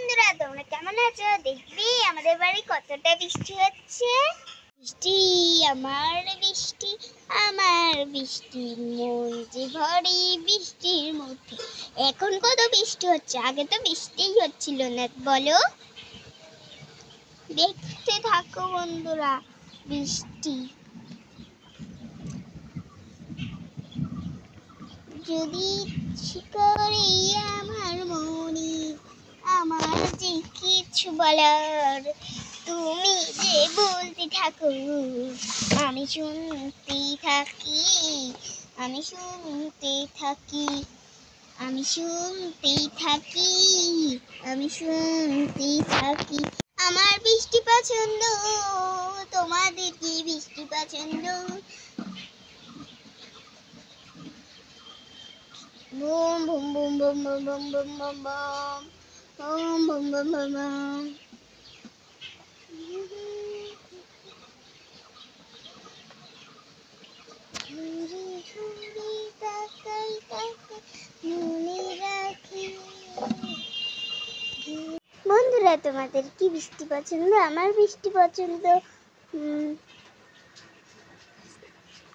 বন্ধুরা, তোমরা কেমন আছো? দেখবি আমাদের বাড়ি কতটা বৃষ্টি হচ্ছে। বৃষ্টি আমার বৃষ্টি আমার বৃষ্টি, মন যে ভরে বৃষ্টির মধ্যে। এখন কত বৃষ্টি হচ্ছে, আগে তো বৃষ্টিই হচ্ছিল না, বলো। দেখতে থাকো বন্ধুরা বৃষ্টি। যদি শিকরে আমার মনে আমার যে কিছু বলার, তুমি যে বলতে থাকো আমি শুনতে থাকি, আমি শুনতে থাকি, আমি শুনতে থাকি, আমি শুনতে থাকি। আমার বৃষ্টি পছন্দ, তোমাদের কি বৃষ্টি পছন্দ? Boom boom boom boom boom boom boom boom boom boom boom boom boom. বন্ধুরা, তোমাদের কি বৃষ্টি পছন্দ? আমার বৃষ্টি পছন্দ।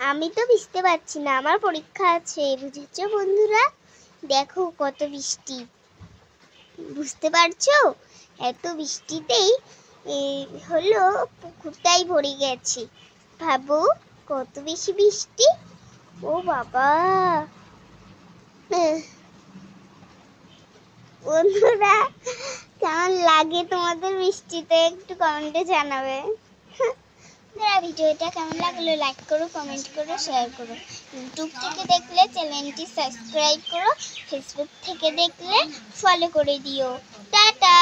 আমি তো বুঝতে পারছি না, আমার পরীক্ষা আছে, বুঝেছো বন্ধুরা? দেখো কত বৃষ্টি, বুঝতে পারছো? এত বৃষ্টিতেই হলো পুকুরটাই ভরে গেছে। ভাবো কত বেশি বৃষ্টি। ও বাবা। বন্ধুরা, কেমন লাগে তোমাদের বৃষ্টিতে একটু কমেন্টে জানাবে। ভিডিওটা কেমন লাগলো লাইক করো, কমেন্ট করো, শেয়ার করো। ইউটিউব থেকে দেখলে চ্যানেলটি সাবস্ক্রাইব করো, ফেসবুক থেকে দেখলে ফলো করে দিও। টাটা।